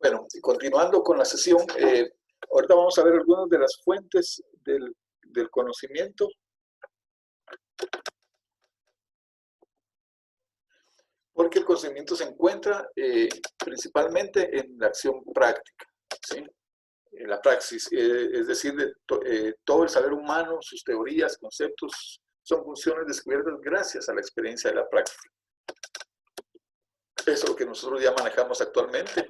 Bueno, y continuando con la sesión, ahorita vamos a ver algunas de las fuentes del conocimiento. Porque el conocimiento se encuentra principalmente en la acción práctica, ¿sí? En la praxis, es decir, todo el saber humano, sus teorías, conceptos, son funciones descubiertas gracias a la experiencia de la práctica. Eso es lo que nosotros ya manejamos actualmente.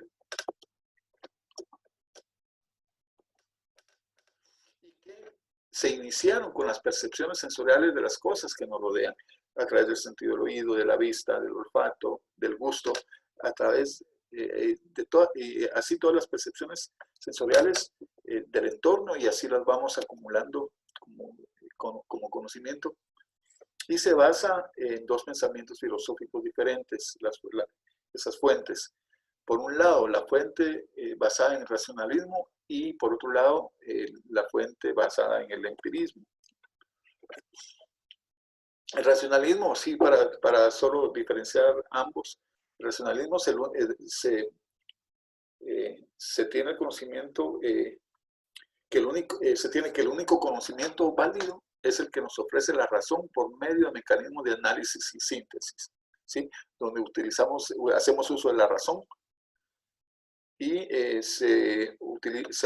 Y que se iniciaron con las percepciones sensoriales de las cosas que nos rodean, a través del sentido del oído, de la vista, del olfato, del gusto, a través de así todas las percepciones sensoriales del entorno, y así las vamos acumulando como conocimiento. Y se basa en dos pensamientos filosóficos diferentes, esas fuentes. Por un lado, la fuente basada en el racionalismo, y por otro lado, la fuente basada en el empirismo. El racionalismo, sí, para solo diferenciar ambos, el racionalismo se tiene el conocimiento se tiene que el único conocimiento válido es el que nos ofrece la razón por medio de mecanismos de análisis y síntesis, ¿sí? Donde hacemos uso de la razón y se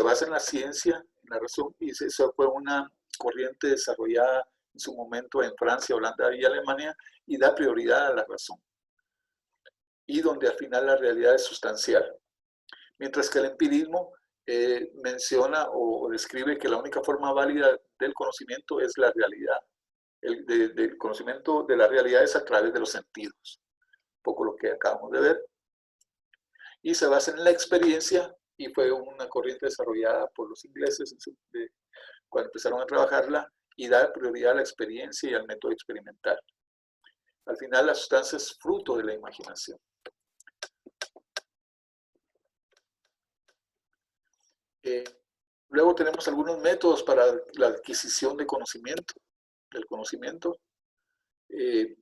basa en la ciencia, en la razón, y eso fue una corriente desarrollada en su momento en Francia, Holanda y Alemania, y da prioridad a la razón, y donde al final la realidad es sustancial. Mientras que el empirismo menciona o describe que la única forma válida del conocimiento es la realidad. Del conocimiento de la realidad es a través de los sentidos, un poco lo que acabamos de ver. Y se basa en la experiencia, y fue una corriente desarrollada por los ingleses cuando empezaron a trabajarla, y da prioridad a la experiencia y al método experimental. Al final, la sustancia es fruto de la imaginación. Luego tenemos algunos métodos para la adquisición de conocimiento, del conocimiento. En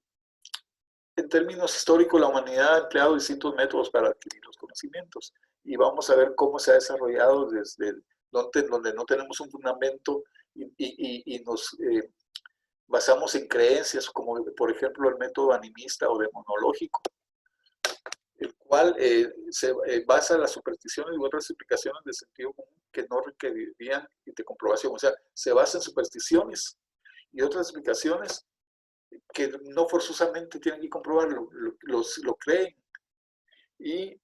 términos históricos, la humanidad ha empleado distintos métodos para adquirir los conocimientos, y vamos a ver cómo se ha desarrollado desde donde no tenemos un fundamento y nos basamos en creencias, como por ejemplo el método animista o demonológico, el cual se basa en las supersticiones y otras explicaciones de sentido común que no requerirían de comprobación. O sea, se basa en supersticiones y otras explicaciones que no forzosamente tienen que comprobarlo, lo creen, y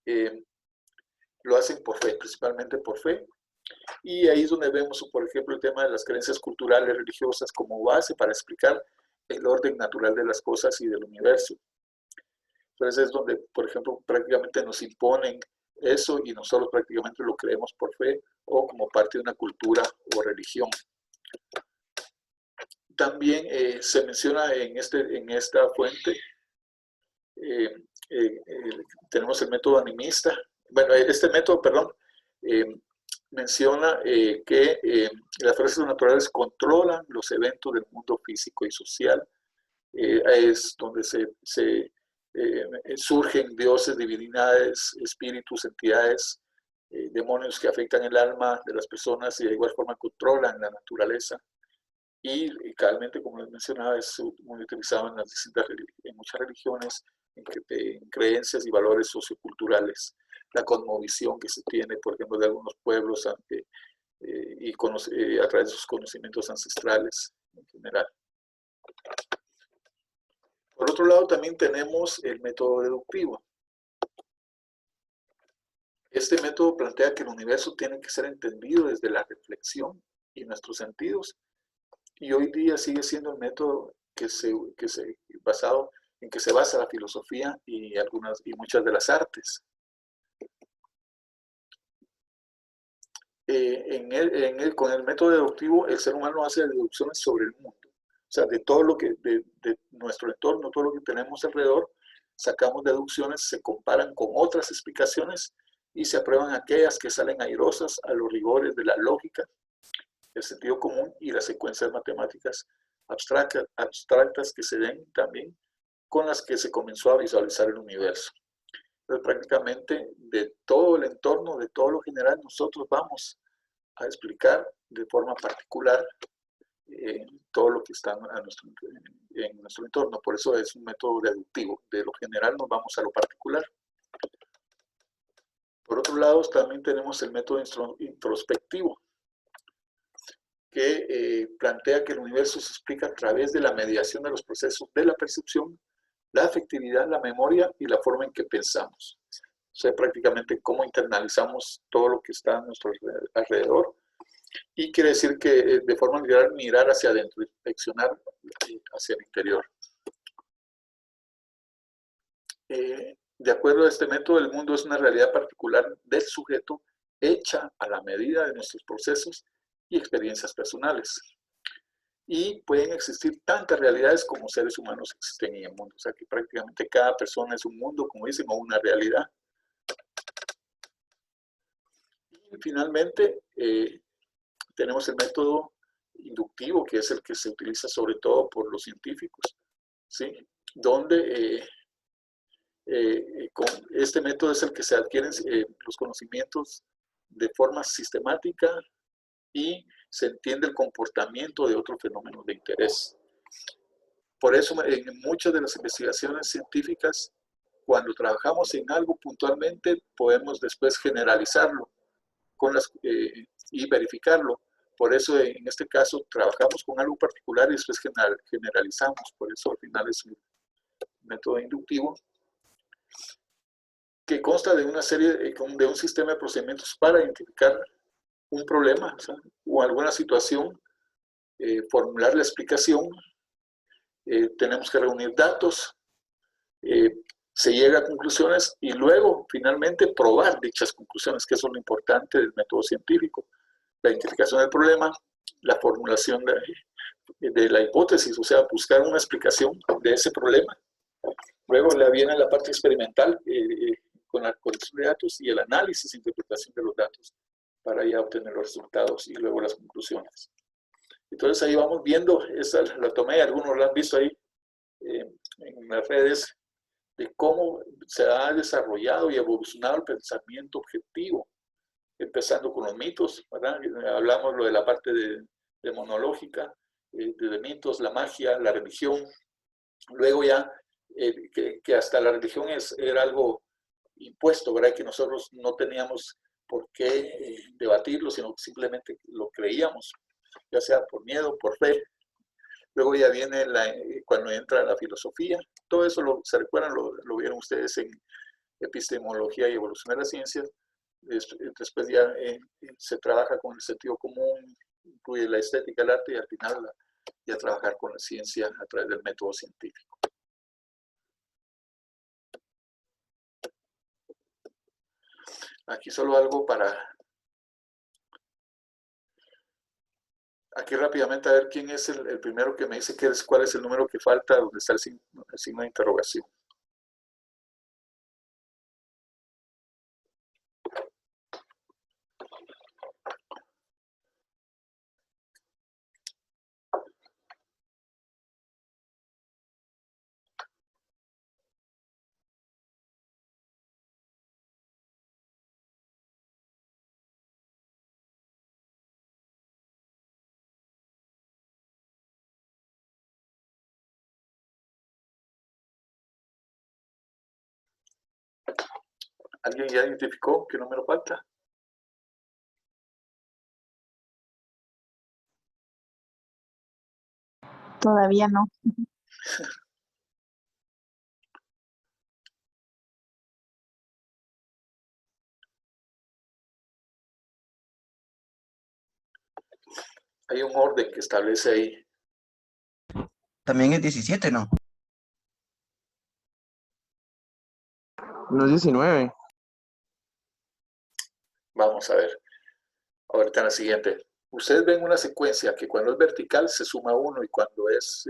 lo hacen por fe, principalmente por fe. Y ahí es donde vemos, por ejemplo, el tema de las creencias culturales religiosas como base para explicar el orden natural de las cosas y del universo. Entonces es donde, por ejemplo, prácticamente nos imponen eso, y nosotros prácticamente lo creemos por fe o como parte de una cultura o religión. También se menciona en esta fuente, tenemos el método animista. Bueno, este método, perdón, menciona que las fuerzas naturales controlan los eventos del mundo físico y social. Es donde surgen dioses, divinidades, espíritus, entidades, demonios que afectan el alma de las personas, y de igual forma controlan la naturaleza. Y realmente, como les mencionaba, es muy utilizado en muchas religiones, en creencias y valores socioculturales. La cosmovisión que se tiene, por ejemplo, de algunos pueblos a través de sus conocimientos ancestrales en general. Por otro lado, también tenemos el método deductivo. Este método plantea que el universo tiene que ser entendido desde la reflexión y nuestros sentidos, y hoy día sigue siendo el método basado en que se basa la filosofía y muchas de las artes. Con el método deductivo, el ser humano hace deducciones sobre el mundo. O sea, de todo lo que, de nuestro entorno, todo lo que tenemos alrededor, sacamos deducciones, se comparan con otras explicaciones y se aprueban aquellas que salen airosas a los rigores de la lógica, el sentido común y las secuencias matemáticas abstractas que se den también, con las que se comenzó a visualizar el universo. Entonces, prácticamente de todo el entorno, de todo lo general, nosotros vamos a explicar de forma particular todo lo que está en nuestro entorno. Por eso es un método deductivo. De lo general nos vamos a lo particular. Por otro lado, también tenemos el método introspectivo, que plantea que el universo se explica a través de la mediación de los procesos de la percepción, la afectividad, la memoria y la forma en que pensamos. O sea, prácticamente cómo internalizamos todo lo que está a nuestro alrededor. Y quiere decir que de forma general mirar hacia adentro, inspeccionar hacia el interior. De acuerdo a este método, el mundo es una realidad particular del sujeto hecha a la medida de nuestros procesos y experiencias personales. Y pueden existir tantas realidades como seres humanos existen en el mundo. O sea que prácticamente cada persona es un mundo, como dicen, o una realidad. Y finalmente, tenemos el método inductivo, que es el que se utiliza sobre todo por los científicos, ¿sí? Donde con este método es el que se adquieren los conocimientos de forma sistemática y se entiende el comportamiento de otros fenómenos de interés. Por eso, en muchas de las investigaciones científicas, cuando trabajamos en algo puntualmente, podemos después generalizarlo y verificarlo. Por eso, en este caso, trabajamos con algo particular y después generalizamos. Por eso, al final, es un método inductivo que consta de una serie, de un sistema de procedimientos para identificar un problema, o alguna situación, formular la explicación, tenemos que reunir datos, se llega a conclusiones y luego, finalmente, probar dichas conclusiones, que eso es lo importante del método científico. La identificación del problema, la formulación de la hipótesis, o sea, buscar una explicación de ese problema. Luego le viene la parte experimental con la colección de datos y el análisis e interpretación de los datos para ya obtener los resultados y luego las conclusiones. Entonces ahí vamos viendo, esa la tomé, algunos la han visto ahí en las redes, de cómo se ha desarrollado y evolucionado el pensamiento objetivo, empezando con los mitos, ¿verdad? Hablamos lo de la parte demonológica, de mitos, la magia, la religión, luego ya que hasta la religión era algo impuesto, ¿verdad? Que nosotros no teníamos por qué debatirlo, sino que simplemente lo creíamos, ya sea por miedo, por fe. Luego ya viene cuando entra la filosofía. Todo eso, ¿se recuerdan? Lo vieron ustedes en epistemología y evolución de la ciencia. Después ya se trabaja con el sentido común, incluye la estética, el arte y al final ya trabajar con la ciencia a través del método científico. Aquí solo algo aquí rápidamente a ver quién es el primero que me dice cuál es el número que falta, donde está el signo de interrogación. ¿Alguien ya identificó qué número falta? Todavía no. Hay un orden que establece ahí. También es 17, ¿no? No es 19. Vamos a ver. Ahorita en la siguiente. Ustedes ven una secuencia que cuando es vertical se suma 1 y cuando es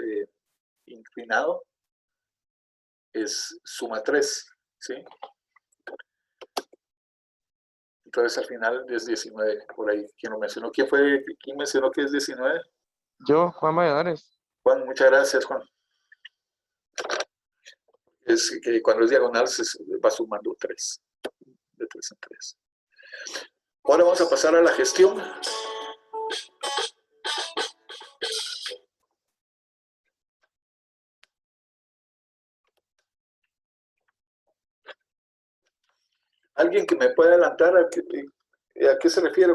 inclinado suma 3, ¿sí? Entonces al final es 19, por ahí. ¿Quién lo mencionó? ¿Quién mencionó que es 19? Yo, Juan Valladares. Juan, muchas gracias, Juan. Es que cuando es diagonal se va sumando 3, de 3 en 3. Ahora vamos a pasar a la gestión. ¿Alguien que me pueda adelantar a qué se refiere?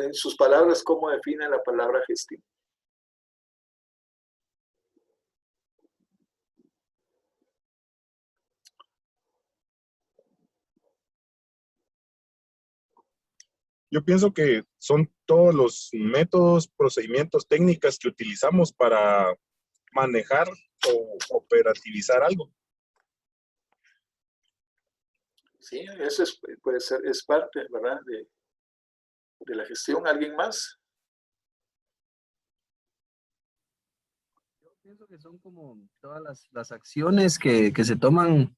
En sus palabras, cómo define la palabra gestión? Yo pienso que son todos los métodos, procedimientos, técnicas que utilizamos para manejar o operativizar algo. Sí, eso puede ser, es parte, ¿verdad? De la gestión. ¿Alguien más? Yo pienso que son como todas las acciones que se toman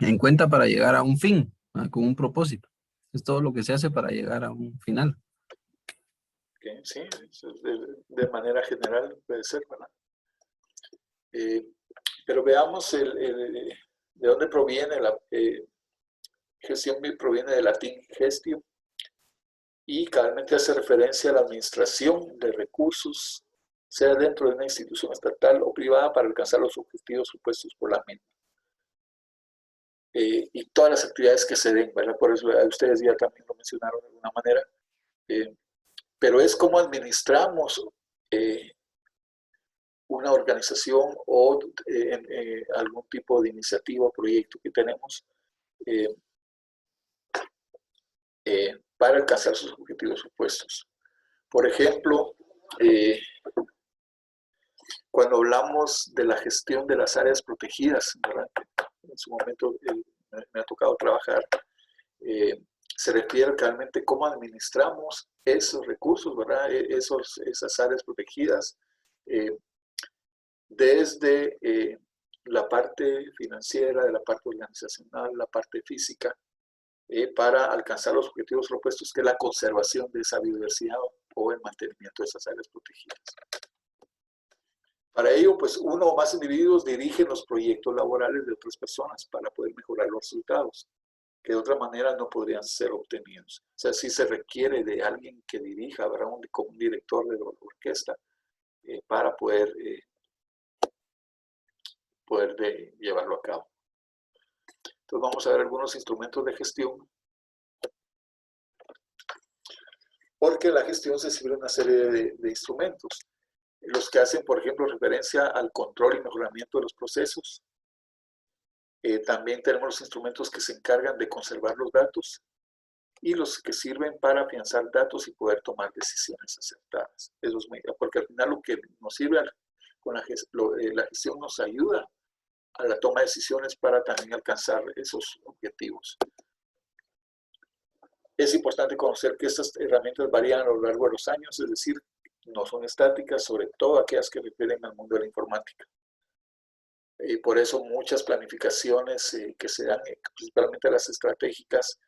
en cuenta para llegar a un fin, con un propósito. Es todo lo que se hace para llegar a un final. Okay, sí, eso de manera general puede ser, ¿verdad? Pero veamos de dónde proviene la gestión. Proviene del latín gestio y claramente hace referencia a la administración de recursos, sea dentro de una institución estatal o privada, para alcanzar los objetivos supuestos por la misma. Y todas las actividades que se den, ¿verdad? Por eso ustedes ya también lo mencionaron de alguna manera. Pero es como administramos una organización o algún tipo de iniciativa o proyecto que tenemos para alcanzar sus objetivos supuestos. Por ejemplo, cuando hablamos de la gestión de las áreas protegidas, ¿verdad? En su momento me ha tocado trabajar, se refiere realmente cómo administramos esos recursos, ¿verdad? Esas áreas protegidas, desde la parte financiera, de la parte organizacional, la parte física, para alcanzar los objetivos propuestos, que es la conservación de esa biodiversidad o el mantenimiento de esas áreas protegidas. Para ello, pues uno o más individuos dirigen los proyectos laborales de otras personas para poder mejorar los resultados, que de otra manera no podrían ser obtenidos. O sea, sí se requiere de alguien que dirija, ¿verdad? Como un director de orquesta, para poder llevarlo a cabo. Entonces vamos a ver algunos instrumentos de gestión. Porque la gestión se sirve de una serie de instrumentos. Los que hacen, por ejemplo, referencia al control y mejoramiento de los procesos. También tenemos los instrumentos que se encargan de conservar los datos y los que sirven para afianzar datos y poder tomar decisiones acertadas. Eso es muy, porque al final lo que nos sirve con la gestión nos ayuda a la toma de decisiones para también alcanzar esos objetivos. Es importante conocer que estas herramientas varían a lo largo de los años, es decir, no son estáticas, sobre todo aquellas que refieren al mundo de la informática. Y por eso muchas planificaciones que se dan, principalmente las estratégicas,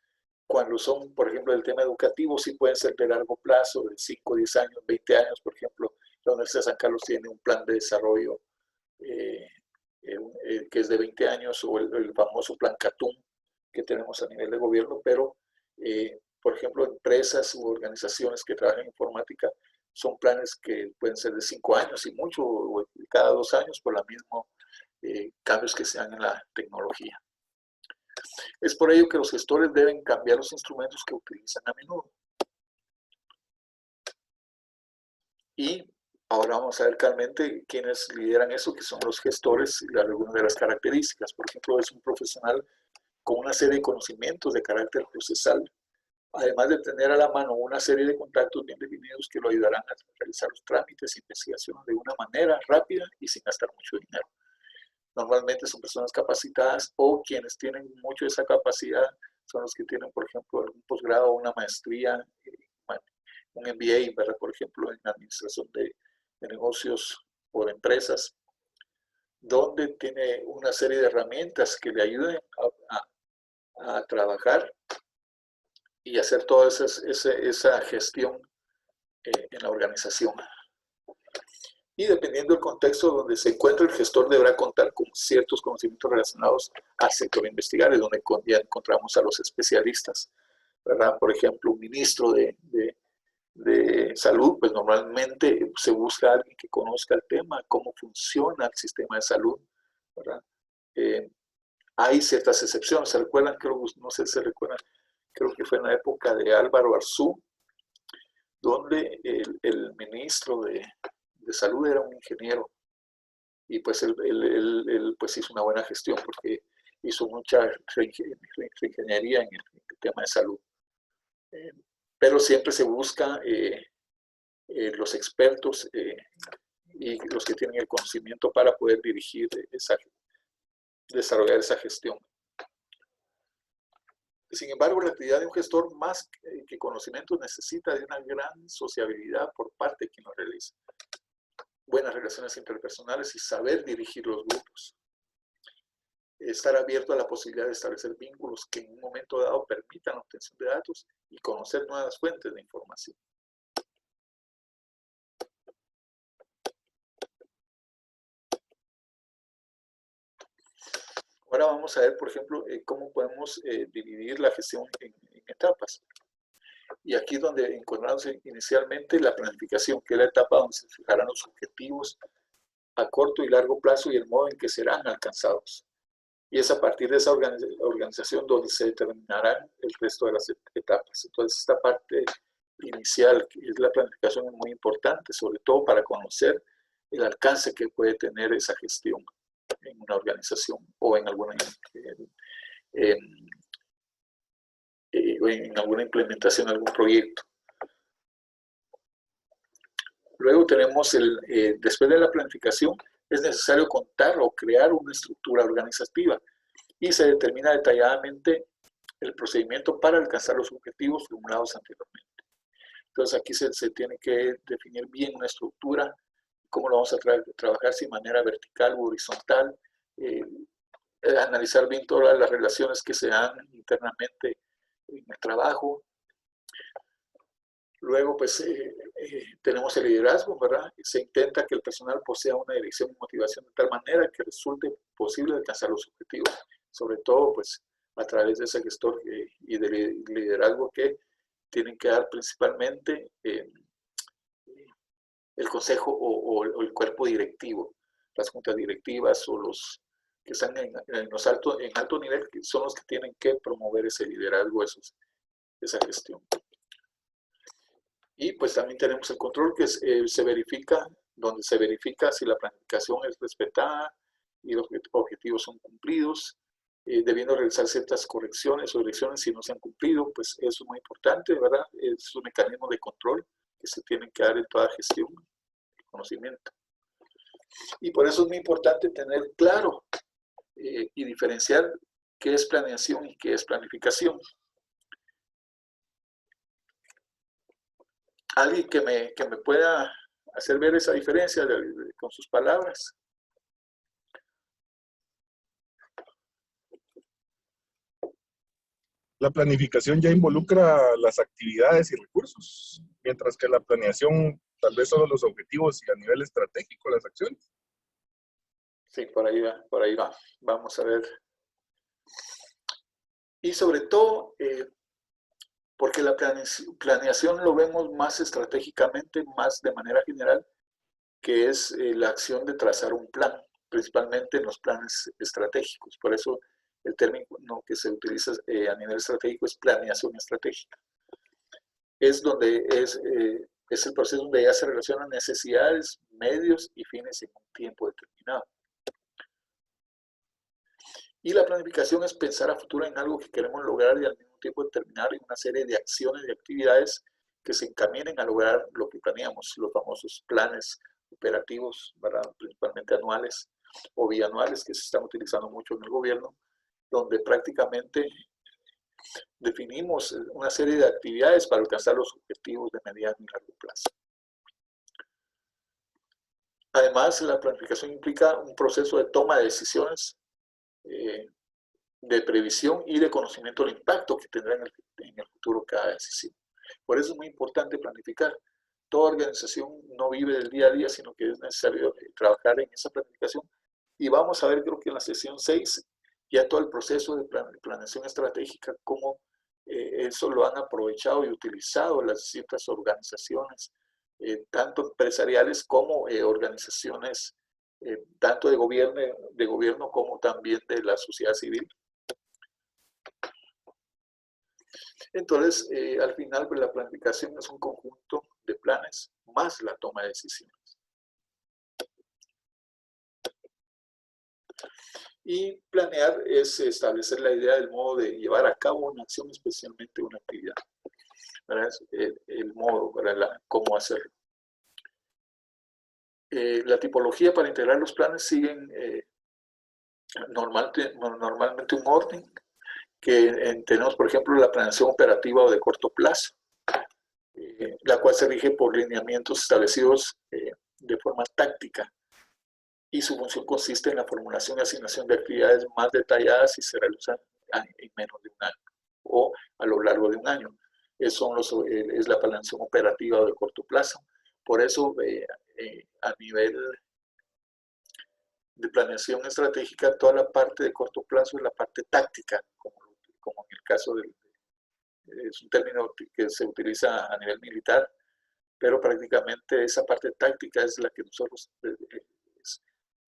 cuando son, por ejemplo, el tema educativo, sí pueden ser de largo plazo, de 5, 10 años, 20 años. Por ejemplo, la Universidad de San Carlos tiene un plan de desarrollo que es de 20 años, o el famoso plan CATUM que tenemos a nivel de gobierno, pero, por ejemplo, empresas u organizaciones que trabajan en informática son planes que pueden ser de 5 años y mucho, o cada 2 años, por los mismos cambios que se dan en la tecnología. Es por ello que los gestores deben cambiar los instrumentos que utilizan a menudo. Y ahora vamos a ver realmente quiénes lideran eso, que son los gestores y algunas de las características. Por ejemplo, es un profesional con una serie de conocimientos de carácter procesal, además de tener a la mano una serie de contactos bien definidos que lo ayudarán a realizar los trámites e investigaciones de una manera rápida y sin gastar mucho dinero. Normalmente son personas capacitadas, o quienes tienen mucho de esa capacidad son los que tienen, por ejemplo, algún posgrado o una maestría, un MBA, ¿verdad? Por ejemplo, en administración de negocios o de empresas, donde tiene una serie de herramientas que le ayuden a trabajar y hacer toda esa gestión en la organización. Y dependiendo del contexto donde se encuentra, el gestor deberá contar con ciertos conocimientos relacionados al sector a investigar, es donde ya encontramos a los especialistas, ¿verdad? Por ejemplo, un ministro de salud, pues normalmente se busca a alguien que conozca el tema, cómo funciona el sistema de salud, ¿verdad? Hay ciertas excepciones, ¿se recuerdan? No sé si se recuerdan, creo que fue en la época de Álvaro Arzú, donde el ministro de salud era un ingeniero, y pues él pues hizo una buena gestión porque hizo mucha reingeniería en el tema de salud. Pero siempre se busca los expertos y los que tienen el conocimiento para poder dirigir desarrollar esa gestión. Sin embargo, la actividad de un gestor, más que conocimiento, necesita de una gran sociabilidad por parte de quien lo realiza. Buenas relaciones interpersonales y saber dirigir los grupos. Estar abierto a la posibilidad de establecer vínculos que en un momento dado permitan la obtención de datos y conocer nuevas fuentes de información. Ahora vamos a ver, por ejemplo, cómo podemos dividir la gestión en etapas. Y aquí es donde encontramos inicialmente la planificación, que es la etapa donde se fijarán los objetivos a corto y largo plazo y el modo en que serán alcanzados. Y es a partir de esa organización donde se determinarán el resto de las etapas. Entonces, esta parte inicial, que es la planificación, es muy importante, sobre todo para conocer el alcance que puede tener esa gestión en una organización o en alguna implementación de algún proyecto. Luego tenemos después de la planificación, es necesario contar o crear una estructura organizativa y se determina detalladamente el procedimiento para alcanzar los objetivos formulados anteriormente. Entonces aquí se tiene que definir bien una estructura, cómo lo vamos a trabajar, si de manera vertical o horizontal, analizar bien todas las relaciones que se dan internamente en el trabajo. Luego, pues, tenemos el liderazgo, ¿verdad? Se intenta que el personal posea una dirección y motivación de tal manera que resulte posible alcanzar los objetivos, sobre todo, pues, a través de ese gestor y del liderazgo que tienen que dar principalmente el consejo o el cuerpo directivo, las juntas directivas o los que están en alto nivel, que son los que tienen que promover ese liderazgo, esa gestión. Y pues también tenemos el control que donde se verifica si la planificación es respetada y los objetivos son cumplidos, debiendo realizar ciertas correcciones o direcciones si no se han cumplido, pues eso es muy importante, ¿verdad? Es un mecanismo de control que se tienen que dar en toda gestión, conocimiento. Y por eso es muy importante tener claro y diferenciar qué es planeación y qué es planificación. ¿Alguien que me pueda hacer ver esa diferencia con sus palabras? La planificación ya involucra las actividades y recursos, mientras que la planeación tal vez solo los objetivos y a nivel estratégico las acciones. Sí, por ahí va. Vamos a ver. Y sobre todo, porque la planeación lo vemos más estratégicamente, más de manera general, que es la acción de trazar un plan, principalmente en los planes estratégicos. Por eso el término que se utiliza a nivel estratégico es planeación estratégica. Es el proceso donde ya se relacionan necesidades, medios y fines en un tiempo determinado. Y la planificación es pensar a futuro en algo que queremos lograr y al mismo tiempo determinar una serie de acciones y actividades que se encaminen a lograr lo que planeamos, los famosos planes operativos, ¿verdad? Principalmente anuales o bianuales, que se están utilizando mucho en el gobierno, donde prácticamente definimos una serie de actividades para alcanzar los objetivos de mediano y largo plazo. Además, la planificación implica un proceso de toma de decisiones, de previsión y de conocimiento del impacto que tendrá en el futuro cada decisión. Por eso es muy importante planificar toda organización no vive del día a día, sino que es necesario trabajar en esa planificación. Y vamos a ver, creo que en la sesión 6, ya todo el proceso de planeación estratégica, cómo eso lo han aprovechado y utilizado las distintas organizaciones, tanto empresariales como organizaciones, tanto de gobierno como también de la sociedad civil. Entonces, al final, pues, la planificación es un conjunto de planes más la toma de decisiones. Y planear es establecer la idea del modo de llevar a cabo una acción, especialmente una actividad. ¿Verdad? El modo, cómo hacerlo. La tipología para integrar los planes siguen normalmente un orden, que tenemos, por ejemplo, la planeación operativa o de corto plazo, la cual se rige por lineamientos establecidos de forma táctica, y su función consiste en la formulación y asignación de actividades más detalladas y se realizan en menos de un año o a lo largo de un año. Es la planeación operativa o de corto plazo. Por eso, a nivel de planeación estratégica, toda la parte de corto plazo es la parte táctica, como en el caso es un término que se utiliza a nivel militar, pero prácticamente esa parte táctica es la que nosotros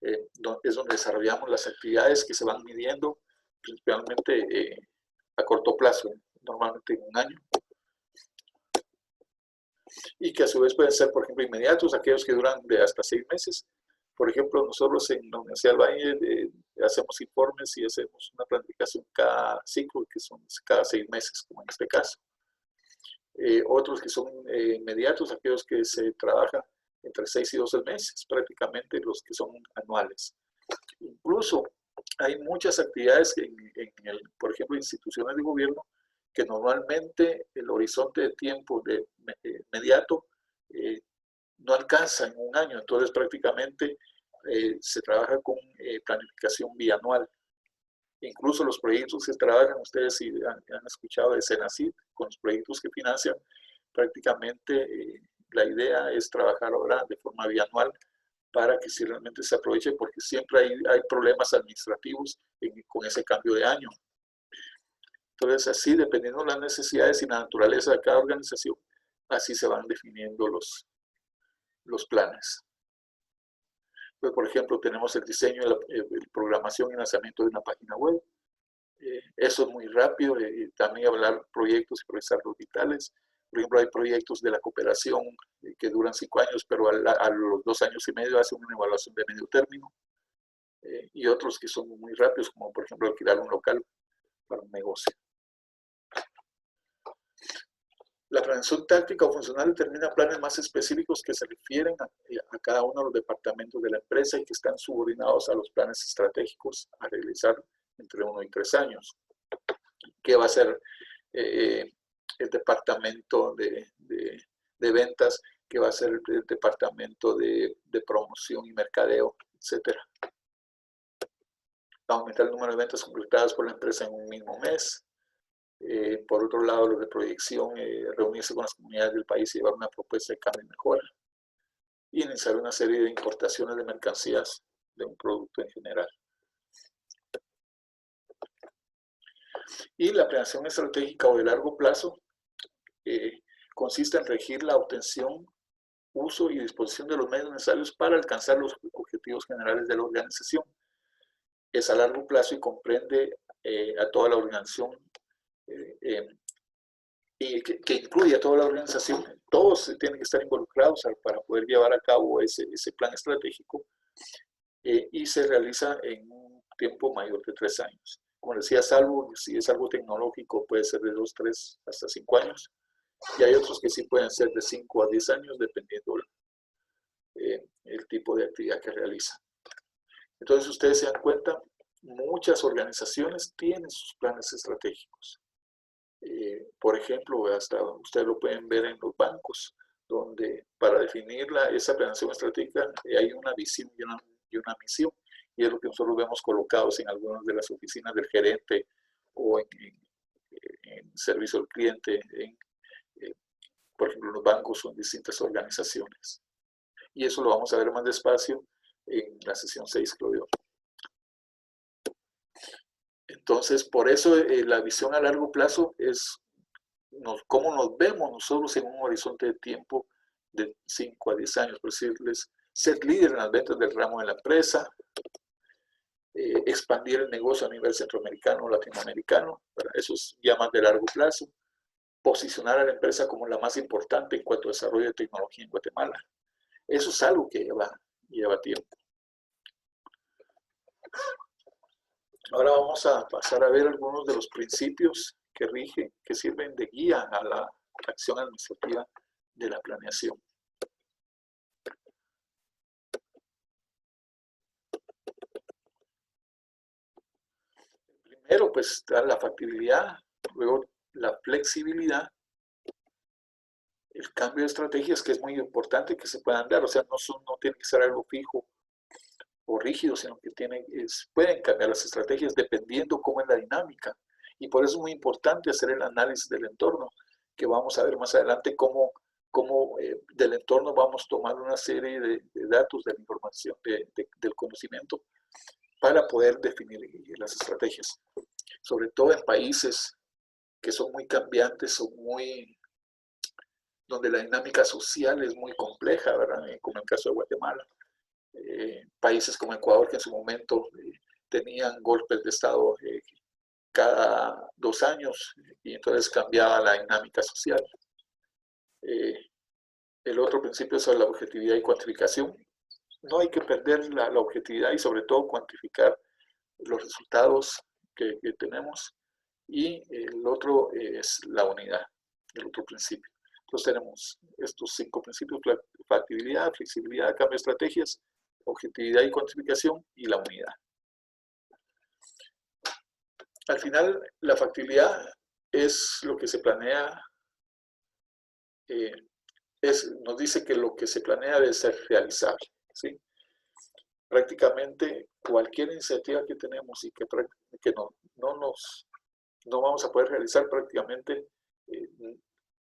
es donde desarrollamos las actividades que se van midiendo principalmente a corto plazo, normalmente en un año, y que a su vez pueden ser, por ejemplo, inmediatos, aquellos que duran de hasta 6 meses. Por ejemplo, nosotros en la Universidad del Valle hacemos informes y hacemos una planificación cada ciclo, que son cada 6 meses, como en este caso. Otros que son inmediatos, aquellos que se trabajan entre 6 y 12 meses, prácticamente los que son anuales. Incluso hay muchas actividades por ejemplo, instituciones de gobierno, que normalmente el horizonte de tiempo inmediato no alcanza en un año, entonces prácticamente se trabaja con planificación bianual. Incluso los proyectos que trabajan, ustedes si han escuchado de Senacid, con los proyectos que financian, prácticamente la idea es trabajar ahora de forma bianual para que si realmente se aproveche, porque siempre hay problemas administrativos con ese cambio de año. Entonces, así, dependiendo de las necesidades y la naturaleza de cada organización, así se van definiendo los planes. Pues, por ejemplo, tenemos el diseño, la programación y lanzamiento de una página web. Eso es muy rápido. También hablar proyectos y procesar los vitales. Por ejemplo, hay proyectos de la cooperación que duran 5 años, pero a los 2 años y medio hacen una evaluación de medio término. Y otros que son muy rápidos, como por ejemplo alquilar un local para un negocio. La planeación táctica o funcional determina planes más específicos que se refieren a cada uno de los departamentos de la empresa y que están subordinados a los planes estratégicos a realizar entre 1 y 3 años. ¿Qué va a ser el departamento de ventas? ¿Qué va a ser el departamento de promoción y mercadeo, etcétera? Aumentar el número de ventas completadas por la empresa en un mismo mes. Por otro lado, los de proyección, reunirse con las comunidades del país y llevar una propuesta de cambio y mejora. Y iniciar una serie de importaciones de mercancías de un producto en general. Y la planeación estratégica o de largo plazo consiste en regir la obtención, uso y disposición de los medios necesarios para alcanzar los objetivos generales de la organización. Es a largo plazo y comprende a toda la organización y que incluye a toda la organización. Todos tienen que estar involucrados para poder llevar a cabo ese plan estratégico y se realiza en un tiempo mayor de 3 años. Como decía, salvo si es algo tecnológico, puede ser de 2, 3, hasta 5 años. Y hay otros que sí pueden ser de 5 a 10 años, dependiendo el tipo de actividad que realizan. Entonces, ustedes se dan cuenta, muchas organizaciones tienen sus planes estratégicos. Por ejemplo, hasta ustedes lo pueden ver en los bancos, donde para definir esa planeación estratégica hay una visión y una misión, y es lo que nosotros vemos colocados en algunas de las oficinas del gerente o en servicio al cliente, por ejemplo, en los bancos o en distintas organizaciones. Y eso lo vamos a ver más despacio en la sesión 6, creo yo. Entonces, por eso la visión a largo plazo es cómo nos vemos nosotros en un horizonte de tiempo de 5 a 10 años, por decirles, ser líder en las ventas del ramo de la empresa, expandir el negocio a nivel centroamericano o latinoamericano, eso es ya más de largo plazo, posicionar a la empresa como la más importante en cuanto a desarrollo de tecnología en Guatemala. Eso es algo que lleva tiempo. Ahora vamos a pasar a ver algunos de los principios que rigen, que sirven de guía a la acción administrativa de la planeación. Primero, pues está la factibilidad, luego la flexibilidad, el cambio de estrategias, que es muy importante que se puedan dar, o sea, no tiene que ser algo fijo o rígido, sino que pueden cambiar las estrategias dependiendo cómo es la dinámica. Y por eso es muy importante hacer el análisis del entorno, que vamos a ver más adelante cómo del entorno vamos tomando una serie de datos, de la información, del conocimiento, para poder definir las estrategias. Sobre todo en países que son muy cambiantes, donde la dinámica social es muy compleja, ¿verdad? Como en el caso de Guatemala. Países como Ecuador, que en su momento tenían golpes de Estado cada 2 años, y entonces cambiaba la dinámica social. El otro principio es la objetividad y cuantificación. No hay que perder la objetividad y sobre todo cuantificar los resultados que tenemos. Y el otro es la unidad, el otro principio. Entonces tenemos estos 5 principios: factibilidad, flexibilidad, cambio de estrategias, objetividad y cuantificación, y la unidad. Al final, la factibilidad es lo que se planea, nos dice que lo que se planea debe ser realizable, ¿sí? Prácticamente cualquier iniciativa que tenemos y que no vamos a poder realizar, prácticamente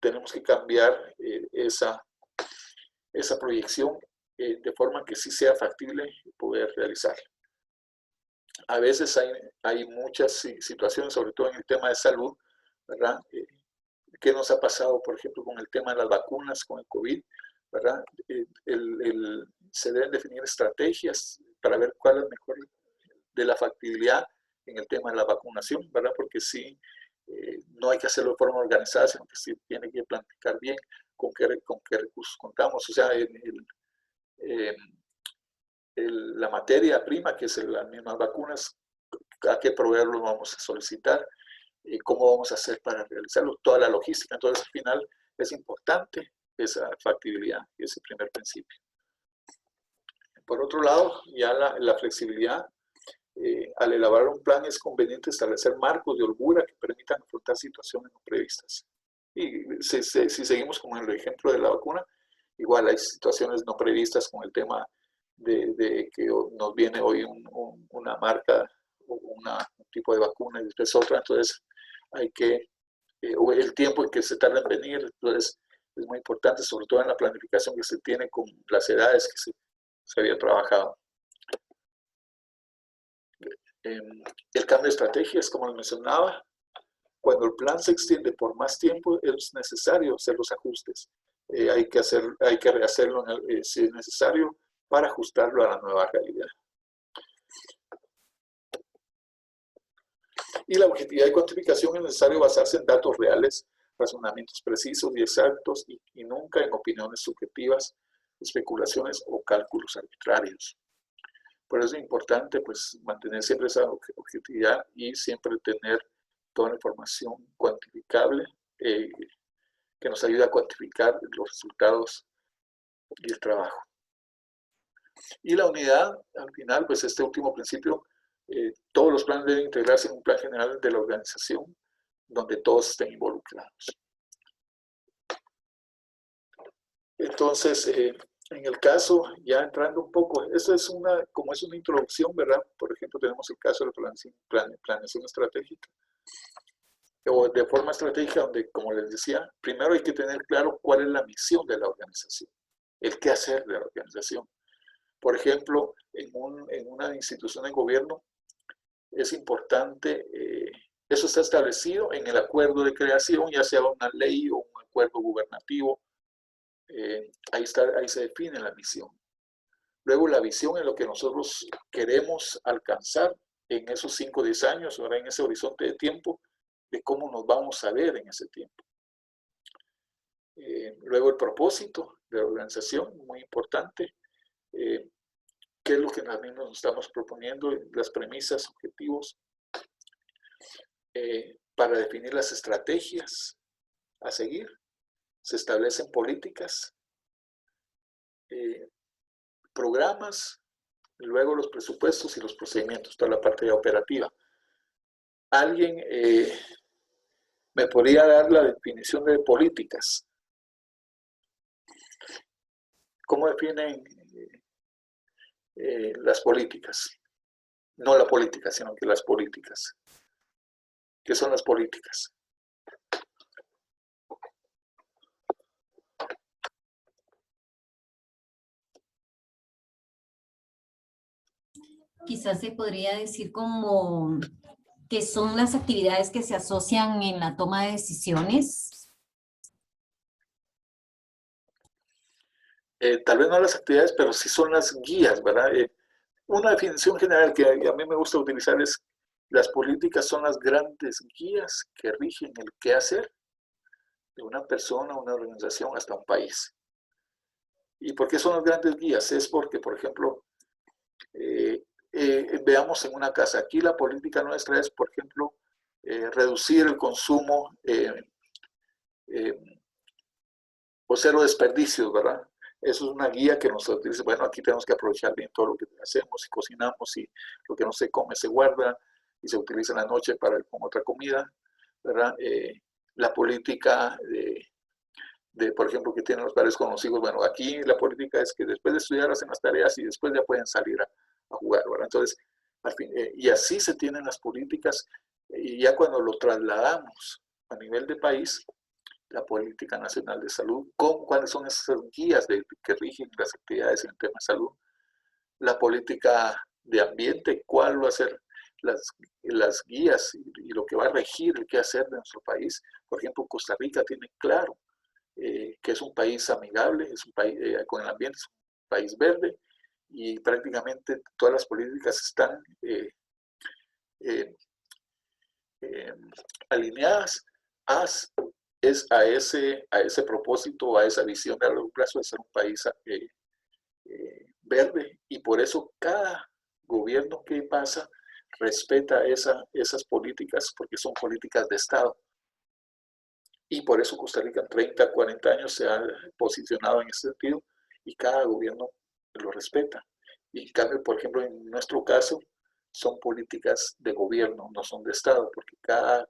tenemos que cambiar esa proyección de forma que sí sea factible poder realizarla. A veces hay muchas situaciones, sobre todo en el tema de salud, ¿verdad? ¿Qué nos ha pasado, por ejemplo, con el tema de las vacunas, con el COVID, ¿verdad? Se deben definir estrategias para ver cuál es mejor de la factibilidad en el tema de la vacunación, ¿verdad? Porque sí, no hay que hacerlo de forma organizada, sino que sí tiene que planificar bien con qué recursos contamos. O sea, la materia prima, que es las mismas vacunas, a qué proveerlo vamos a solicitar, cómo vamos a hacer para realizarlo, toda la logística. Entonces, al final, es importante esa factibilidad, ese primer principio. Por otro lado, ya la flexibilidad, al elaborar un plan es conveniente establecer marcos de holgura que permitan afrontar situaciones no previstas. Y si seguimos con el ejemplo de la vacuna, igual hay situaciones no previstas con el tema de que nos viene hoy una marca o un tipo de vacuna y después otra, entonces hay que, o el tiempo en que se tarda en venir, entonces es muy importante, sobre todo en la planificación que se tiene con las edades que se había trabajado. El cambio de estrategias, como les mencionaba, cuando el plan se extiende por más tiempo, es necesario hacer los ajustes. Hay que rehacerlo si es necesario para ajustarlo a la nueva realidad. Y la objetividad y cuantificación es necesario basarse en datos reales, razonamientos precisos y exactos, y nunca en opiniones subjetivas, especulaciones o cálculos arbitrarios. Por eso es importante, pues, mantener siempre esa objetividad y siempre tener toda la información cuantificable que nos ayude a cuantificar los resultados y el trabajo. Y la unidad, al final, pues este último principio, todos los planes deben integrarse en un plan general de la organización donde todos estén involucrados. Entonces, en el caso, ya entrando un poco, esto es como es una introducción, ¿verdad? Por ejemplo, tenemos el caso de la planeación estratégica. o de forma estratégica, donde, como les decía, primero hay que tener claro cuál es la misión de la organización, el qué hacer de la organización. Por ejemplo, en una institución de gobierno es importante, eso está establecido en el acuerdo de creación, ya sea una ley o un acuerdo gubernativo, ahí se define la misión. Luego la visión es lo que nosotros queremos alcanzar en esos 5 o 10 años, ahora en ese horizonte de tiempo, de cómo nos vamos a ver en ese tiempo. Luego el propósito de la organización, muy importante. ¿Qué es lo que también nos estamos proponiendo? Las premisas, objetivos, para definir las estrategias a seguir. Se establecen políticas, programas, y luego los presupuestos y los procedimientos, toda la parte operativa. ¿Alguien me podría dar la definición de políticas? ¿Cómo definen las políticas? No la política, sino que las políticas. ¿Qué son las políticas? Quizás se podría decir como que son las actividades que se asocian en la toma de decisiones. Tal vez no las actividades, pero sí son las guías, ¿verdad? Una definición general que a mí me gusta utilizar es: las políticas son las grandes guías que rigen el qué hacer de una persona, una organización, hasta un país. ¿Y por qué son las grandes guías? Es porque, por ejemplo, veamos en una casa, aquí la política nuestra es, por ejemplo, reducir el consumo o cero desperdicios, ¿verdad? Eso es una guía que nos dice, bueno, aquí tenemos que aprovechar bien todo lo que hacemos y cocinamos, y lo que no se come se guarda y se utiliza en la noche para con otra comida, ¿verdad? La política por ejemplo, que tienen los padres con los hijos, bueno, aquí la política es que después de estudiar hacen las tareas y después ya pueden salir a jugar, ¿verdad? Entonces, al fin, y así se tienen las políticas, y ya cuando lo trasladamos a nivel de país, la política nacional de salud, cuáles son esas guías que rigen las actividades en el tema de salud, la política de ambiente, cuál va a ser las guías y lo que va a regir el qué hacer de nuestro país. Por ejemplo, Costa Rica tiene claro que es un país amigable, es un país con el ambiente, es un país verde, y prácticamente todas las políticas están alineadas a ese propósito, a esa visión de largo plazo de ser un país verde, y por eso cada gobierno que pasa respeta esas políticas, porque son políticas de Estado. Y por eso Costa Rica en 30, 40 años se ha posicionado en ese sentido, y cada gobierno lo respeta. Y en cambio, por ejemplo, en nuestro caso, son políticas de gobierno, no son de Estado, porque cada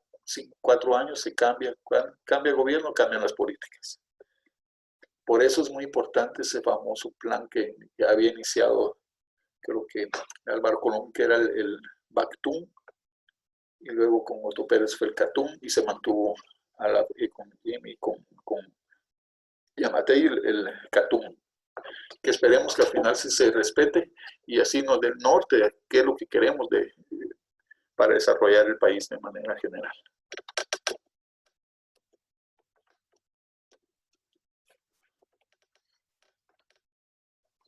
4 años se cambia el gobierno, cambian las políticas. Por eso es muy importante ese famoso plan que ya había iniciado, creo que Álvaro Colón, que era el BACTUM, y luego con Otto Pérez fue el CATUM, y se mantuvo con Jimmy, con Yamatei, el CATUM, que esperemos que al final se respete, y así nos dé el norte, qué es lo que queremos para desarrollar el país de manera general.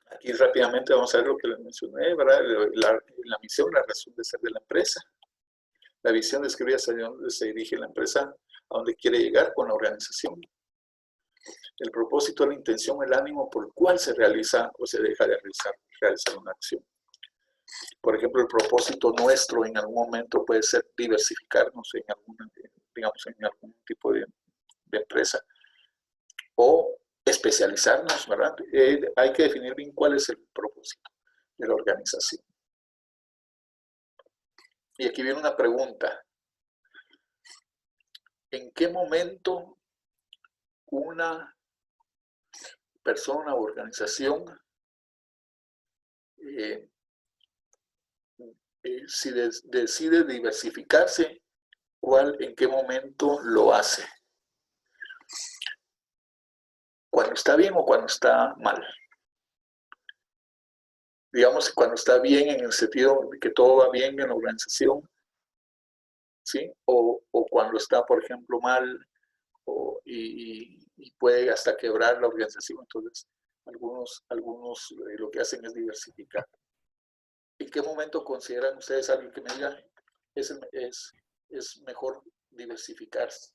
Aquí rápidamente vamos a ver lo que les mencioné, ¿verdad? La misión, la razón de ser de la empresa. La visión describe hacia dónde se dirige la empresa, a dónde quiere llegar con la organización. El propósito, la intención, el ánimo por el cual se realiza o se deja de realizar una acción. Por ejemplo, el propósito nuestro en algún momento puede ser diversificarnos en algún tipo de empresa, o especializarnos, ¿verdad? Hay que definir bien cuál es el propósito de la organización. Y aquí viene una pregunta. ¿En qué momento una persona o organización, si decide diversificarse, ¿En qué momento lo hace? ¿Cuando está bien o cuando está mal? Digamos, cuando está bien en el sentido de que todo va bien en la organización, ¿sí? O cuando está, por ejemplo, mal y puede hasta quebrar la organización. Entonces, algunos lo que hacen es diversificar. ¿En qué momento consideran ustedes, alguien que me diga, es mejor diversificarse?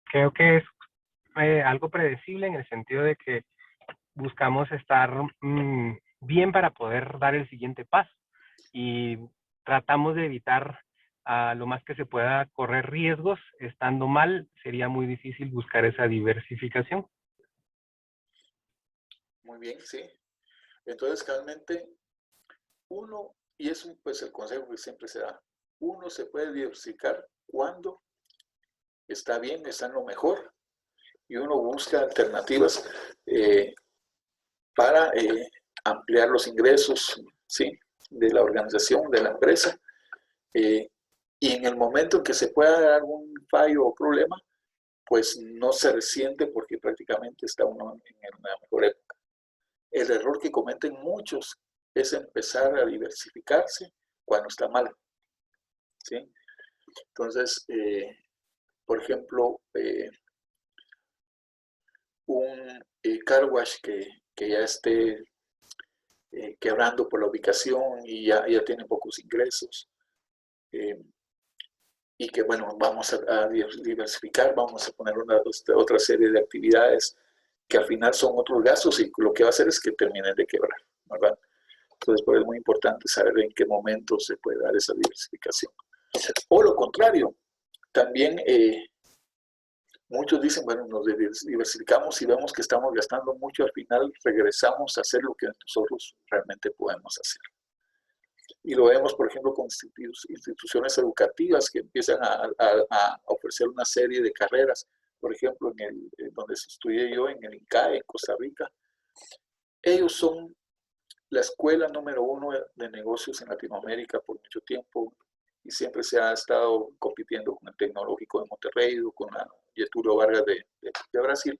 Creo que es algo predecible en el sentido de que buscamos estar bien para poder dar el siguiente paso y tratamos de evitar lo más que se pueda correr riesgos. Estando mal, sería muy difícil buscar esa diversificación. Muy bien, sí. Entonces, realmente, y es pues el consejo que siempre se da, uno se puede diversificar cuando está bien, está en lo mejor, y uno busca alternativas para ampliar los ingresos, ¿sí?, de la organización, de la empresa, y en el momento en que se pueda dar algún fallo o problema, pues no se resiente porque prácticamente está uno en una mejor época. El error que cometen muchos es empezar a diversificarse cuando está mal, ¿sí? Entonces, por ejemplo, un car wash que ya esté quebrando por la ubicación y ya tiene pocos ingresos, y que, bueno, vamos a diversificar, vamos a poner otra serie de actividades que al final son otros gastos y lo que va a hacer es que terminen de quebrar, ¿verdad? Entonces, pues es muy importante saber en qué momento se puede dar esa diversificación. O lo contrario, también muchos dicen, bueno, nos diversificamos y vemos que estamos gastando mucho, al final regresamos a hacer lo que nosotros realmente podemos hacer. Y lo vemos, por ejemplo, con instituciones educativas que empiezan a ofrecer una serie de carreras. Por ejemplo, donde estudié yo, en el INCAE, en Costa Rica. Ellos son la escuela número 1 de negocios en Latinoamérica por mucho tiempo y siempre se ha estado compitiendo con el Tecnológico de Monterrey o con la Getúlio Vargas de Brasil.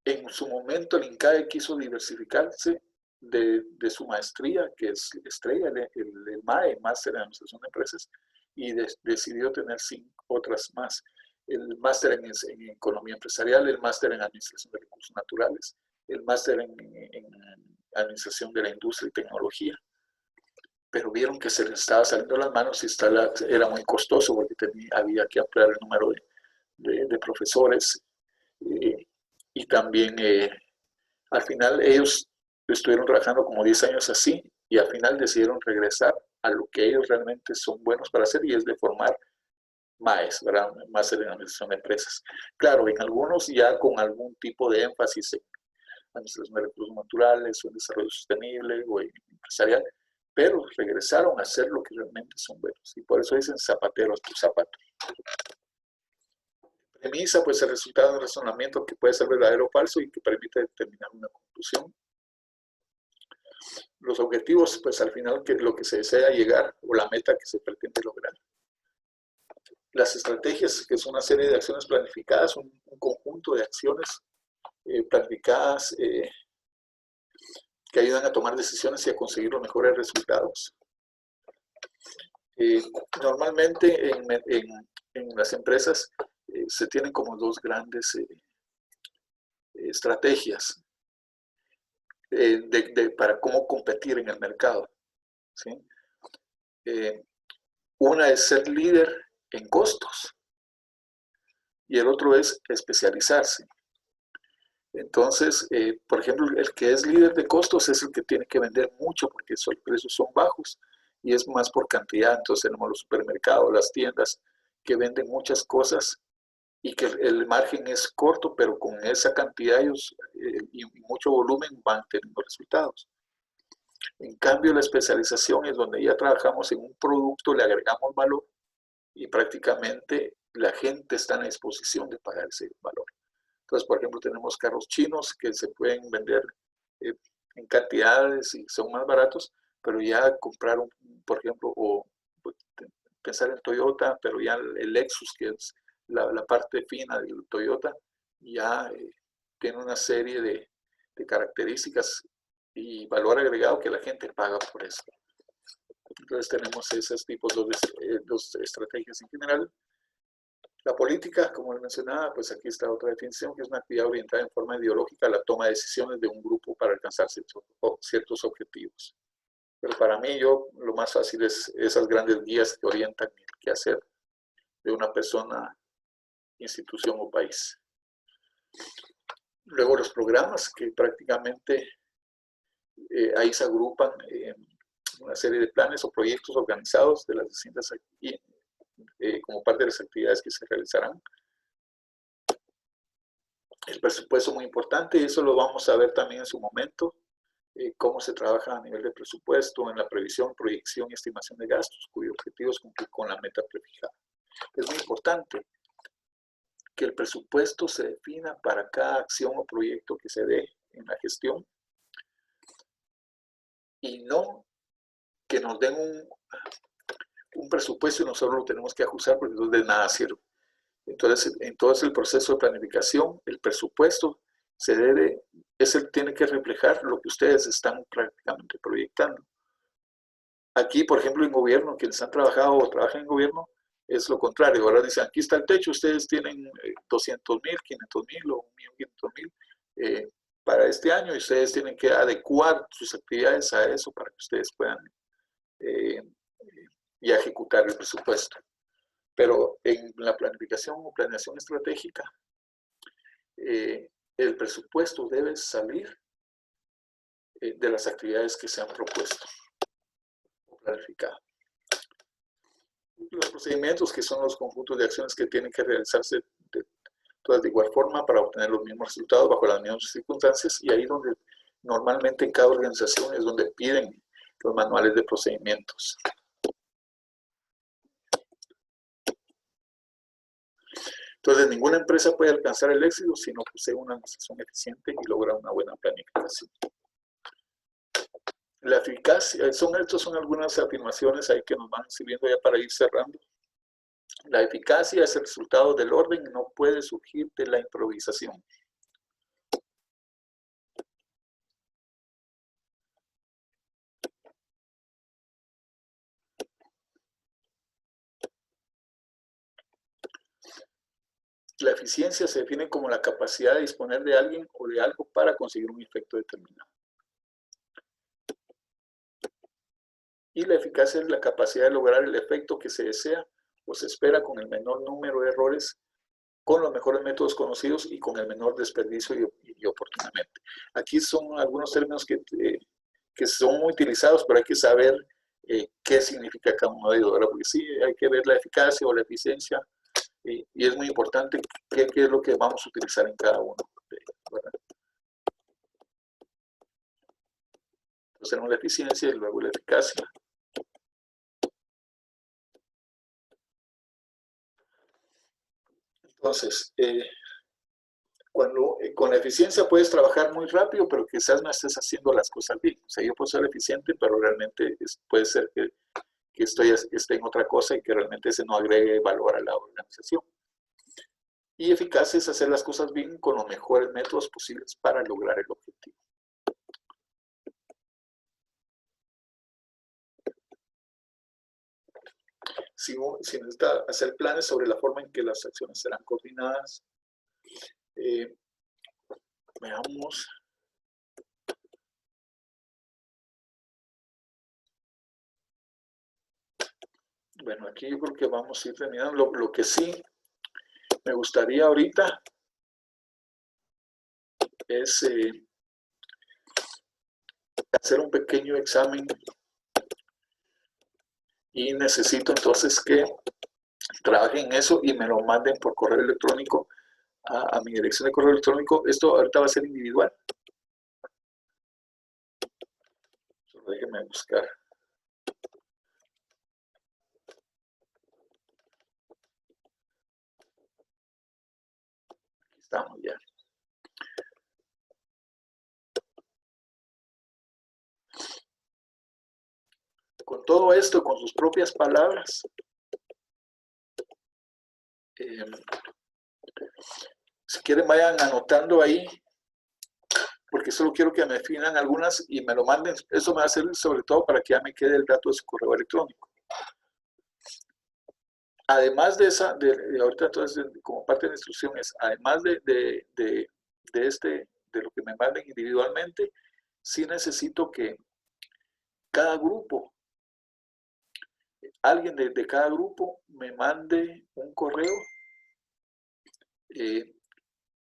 En su momento el INCAE quiso diversificarse de su maestría, que es estrella, el MAE, Máster en Administración de Empresas, y decidió tener 5 otras más. El máster en Economía Empresarial, el máster en Administración de Recursos Naturales, el máster en Administración de la Industria y Tecnología. Pero vieron que se les estaba saliendo las manos y era muy costoso porque había que ampliar el número de profesores. Y también al final ellos estuvieron trabajando como 10 años así y al final decidieron regresar a lo que ellos realmente son buenos para hacer y es de formar MAES, ¿verdad? Máster en Administración de Empresas. Claro, en algunos ya con algún tipo de énfasis en Administración de Recursos Naturales o en Desarrollo Sostenible o en Empresarial, pero regresaron a hacer lo que realmente son buenos. Y por eso dicen zapatero a tu zapato. Premisa, pues el resultado de un razonamiento que puede ser verdadero o falso y que permite determinar una conclusión. Los objetivos, pues al final lo que se desea llegar o la meta que se pretende lograr. Las estrategias, que es una serie de acciones planificadas, un conjunto de acciones planificadas que ayudan a tomar decisiones y a conseguir los mejores resultados. Normalmente en las empresas se tienen como dos grandes estrategias para cómo competir en el mercado, ¿sí? Una es ser líder en costos y el otro es especializarse. Entonces, por ejemplo, el que es líder de costos es el que tiene que vender mucho porque los precios son bajos y es más por cantidad. Entonces tenemos los supermercados, las tiendas que venden muchas cosas y que el margen es corto, pero con esa cantidad ellos y mucho volumen van teniendo resultados. En cambio, la especialización es donde ya trabajamos en un producto, le agregamos valor y prácticamente la gente está en la disposición de pagar ese valor. Entonces, por ejemplo, tenemos carros chinos que se pueden vender en cantidades y son más baratos, pero ya comprar, por ejemplo, o pensar en Toyota, pero ya el Lexus, que es la parte fina del Toyota, ya tiene una serie de características y valor agregado que la gente paga por eso. Entonces tenemos esos tipos de dos estrategias en general. La política, como les mencionaba, pues aquí está otra definición, que es una actividad orientada en forma ideológica a la toma de decisiones de un grupo para alcanzar ciertos objetivos. Pero para mí, lo más fácil es esas grandes guías que orientan el quehacer de una persona, institución o país. Luego los programas, que prácticamente ahí se agrupan una serie de planes o proyectos organizados de las distintas como parte de las actividades que se realizarán. El presupuesto es muy importante y eso lo vamos a ver también en su momento, cómo se trabaja a nivel de presupuesto en la previsión, proyección y estimación de gastos, cuyo objetivo es cumplir con la meta prefijada. Es muy importante que el presupuesto se defina para cada acción o proyecto que se dé en la gestión y no que nos den un presupuesto y nosotros lo tenemos que ajustar porque entonces de nada sirve. Entonces, en todo el proceso de planificación, el presupuesto tiene que reflejar lo que ustedes están prácticamente proyectando. Aquí, por ejemplo, en gobierno, quienes han trabajado o trabajan en gobierno, es lo contrario. Ahora dicen, aquí está el techo, ustedes tienen 200,000, 500,000 o 1,500,000 para este año y ustedes tienen que adecuar sus actividades a eso para que ustedes puedan y ejecutar el presupuesto. Pero en la planificación o planeación estratégica, el presupuesto debe salir de las actividades que se han propuesto o planificado. Los procedimientos, que son los conjuntos de acciones que tienen que realizarse todas de igual forma para obtener los mismos resultados bajo las mismas circunstancias, y ahí donde normalmente en cada organización es donde piden los manuales de procedimientos. Entonces, ninguna empresa puede alcanzar el éxito si no posee una administración eficiente y logra una buena planificación. La eficacia, estas son algunas afirmaciones ahí que nos van sirviendo ya para ir cerrando. La eficacia es el resultado del orden y no puede surgir de la improvisación. La eficiencia se define como la capacidad de disponer de alguien o de algo para conseguir un efecto determinado. Y la eficacia es la capacidad de lograr el efecto que se desea o se espera con el menor número de errores, con los mejores métodos conocidos y con el menor desperdicio y oportunamente. Aquí son algunos términos que son muy utilizados, pero hay que saber qué significa cada uno de ellos, ¿verdad? Porque sí, hay que ver la eficacia o la eficiencia y es muy importante qué es lo que vamos a utilizar en cada uno de ellos, ¿verdad? Entonces tenemos la eficiencia y luego la eficacia. Entonces, con la eficiencia puedes trabajar muy rápido, pero quizás no estés haciendo las cosas bien. O sea, yo puedo ser eficiente, pero realmente puede ser que esté en otra cosa y que realmente ese no agregue valor a la organización. Y eficaz es hacer las cosas bien con los mejores métodos posibles para lograr el objetivo. Si necesita hacer planes sobre la forma en que las acciones serán coordinadas, veamos. Bueno, aquí yo creo que vamos a ir terminando. Lo que sí me gustaría ahorita es hacer un pequeño examen y necesito entonces que trabajen en eso y me lo manden por correo electrónico a mi dirección de correo electrónico. Esto ahorita va a ser individual. Solo déjenme buscar. Aquí estamos ya. todo esto con sus propias palabras. Si quieren vayan anotando ahí, porque solo quiero que me definan algunas y me lo manden. Eso me va a servir sobre todo para que ya me quede el dato de su correo electrónico. Además de esa, ahorita entonces como parte de la instrucción es, además de lo que me manden individualmente, sí necesito que cada grupo, alguien de cada grupo me mande un correo que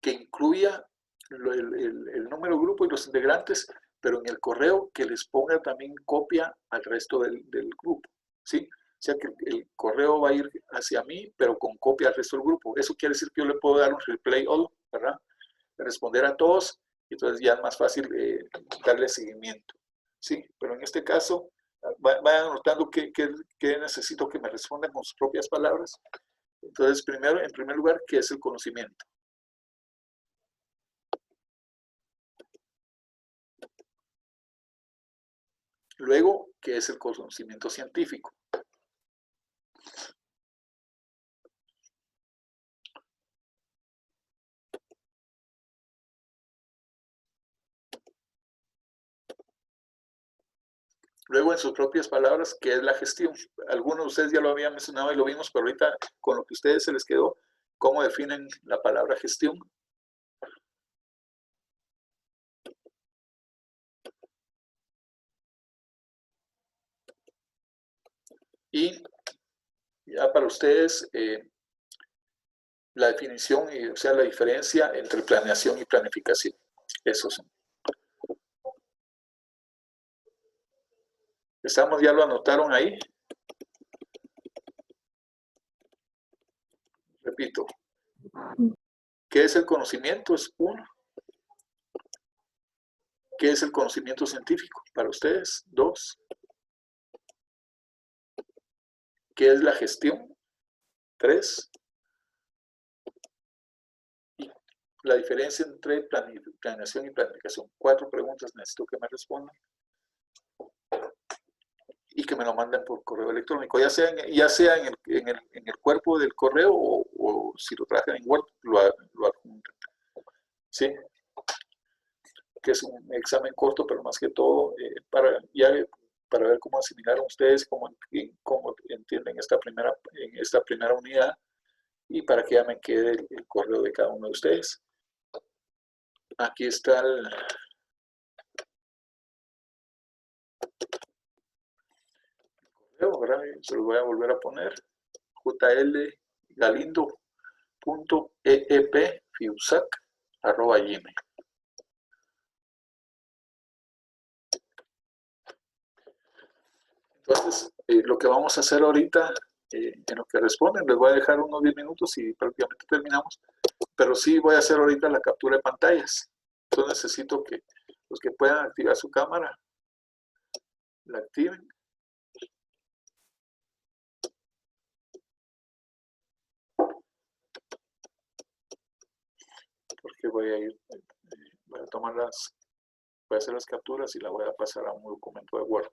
incluya el número de grupo y los integrantes, pero en el correo que les ponga también copia al resto del grupo, ¿sí? O sea que el correo va a ir hacia mí, pero con copia al resto del grupo. Eso quiere decir que yo le puedo dar un replay all, ¿verdad? Responder a todos, y entonces ya es más fácil darle seguimiento, ¿sí? Pero en este caso, vayan anotando qué necesito que me respondan con sus propias palabras. Entonces, primero, en primer lugar, ¿qué es el conocimiento? Luego, ¿qué es el conocimiento científico? Luego, en sus propias palabras, ¿qué es la gestión? Algunos de ustedes ya lo habían mencionado y lo vimos, pero ahorita con lo que a ustedes se les quedó, ¿cómo definen la palabra gestión? Y ya para ustedes, la definición, o sea, la diferencia entre planeación y planificación. Esos son. ¿Estamos? ¿Ya lo anotaron ahí? Repito. ¿Qué es el conocimiento? Es uno. ¿Qué es el conocimiento científico para ustedes? Dos. ¿Qué es la gestión? Tres. Y la diferencia entre planeación y planificación. 4 preguntas necesito que me respondan. Y que me lo manden por correo electrónico, ya sea en el cuerpo del correo o si lo trabajan en Word, lo adjuntan. ¿Sí? Que es un examen corto, pero más que todo para ver cómo asimilaron ustedes, cómo entienden esta primera unidad y para que ya me quede el correo de cada uno de ustedes. Aquí está el correo, ¿verdad? Se lo voy a volver a poner. jlgalindo.eepfiusac@gmail. Entonces, lo que vamos a hacer ahorita, en lo que responden, les voy a dejar unos 10 minutos y prácticamente terminamos, pero sí voy a hacer ahorita la captura de pantallas. Entonces necesito que los que puedan activar su cámara, la activen. Porque voy a tomar voy a hacer las capturas y la voy a pasar a un documento de Word.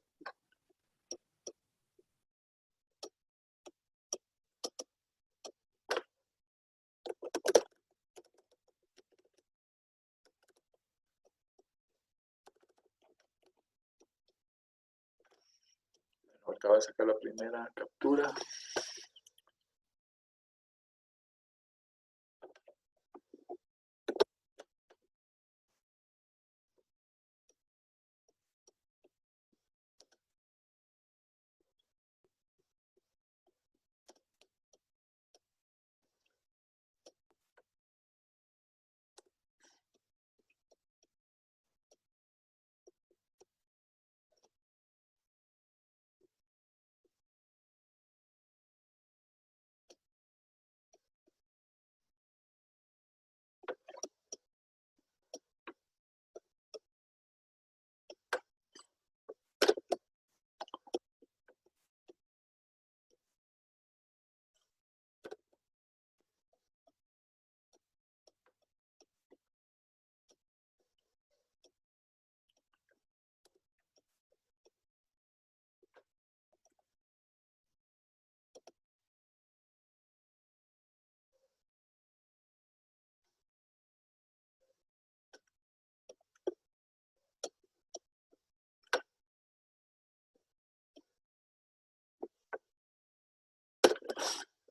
Ahorita voy a sacar la primera captura.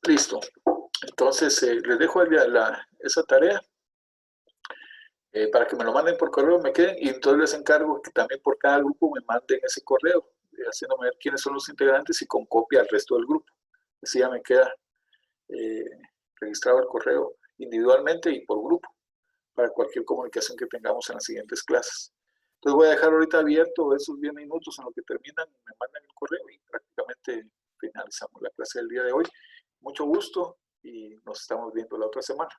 Listo. Entonces, les dejo esa tarea para que me lo manden por correo, me queden, y entonces les encargo que también por cada grupo me manden ese correo, haciéndome ver quiénes son los integrantes y con copia al resto del grupo. Así ya me queda registrado el correo individualmente y por grupo, para cualquier comunicación que tengamos en las siguientes clases. Entonces voy a dejar ahorita abierto esos 10 minutos en lo que terminan, me mandan el correo y prácticamente finalizamos la clase del día de hoy. Mucho gusto y nos estamos viendo la otra semana.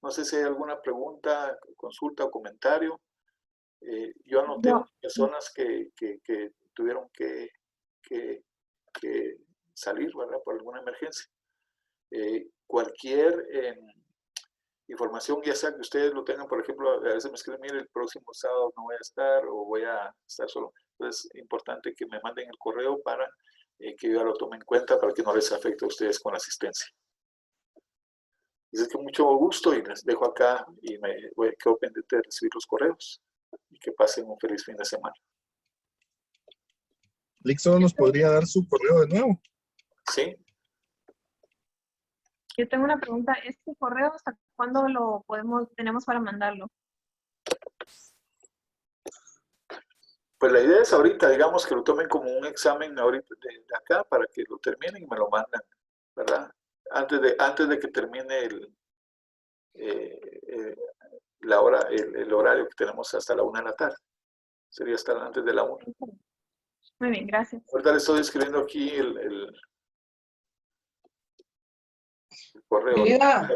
No sé si hay alguna pregunta, consulta o comentario. Yo anoté personas que tuvieron que salir, ¿verdad? Por alguna emergencia. Cualquier información, ya sea que ustedes lo tengan, por ejemplo, a veces me escriben, mire, el próximo sábado no voy a estar o voy a estar solo. Entonces es importante que me manden el correo para que yo ya lo tome en cuenta para que no les afecte a ustedes con la asistencia. Así que mucho gusto y les dejo acá y quedo pendiente de recibir los correos y que pasen un feliz fin de semana. Lixo, ¿nos podría dar su correo de nuevo? Sí. Yo tengo una pregunta. ¿Este correo hasta cuándo lo tenemos para mandarlo? Pues la idea es ahorita, digamos, que lo tomen como un examen ahorita de acá para que lo terminen y me lo mandan, ¿verdad? Antes de que termine el horario que tenemos hasta la 1 de la tarde. Sería hasta antes de la 1. Muy bien, gracias. Ahorita le estoy escribiendo aquí el correo. Mira.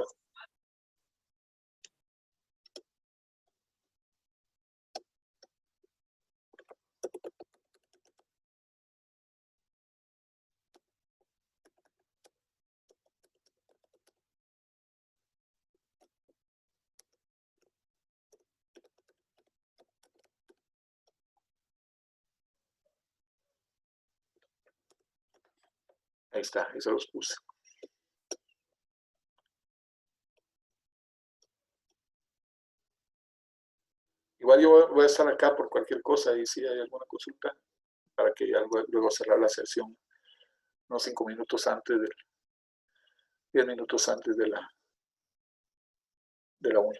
Ahí está, ahí se los puse. Igual yo voy a estar acá por cualquier cosa y si hay alguna consulta para que ya luego cerrar la sesión unos 5 minutos antes 10 minutos antes de la 1.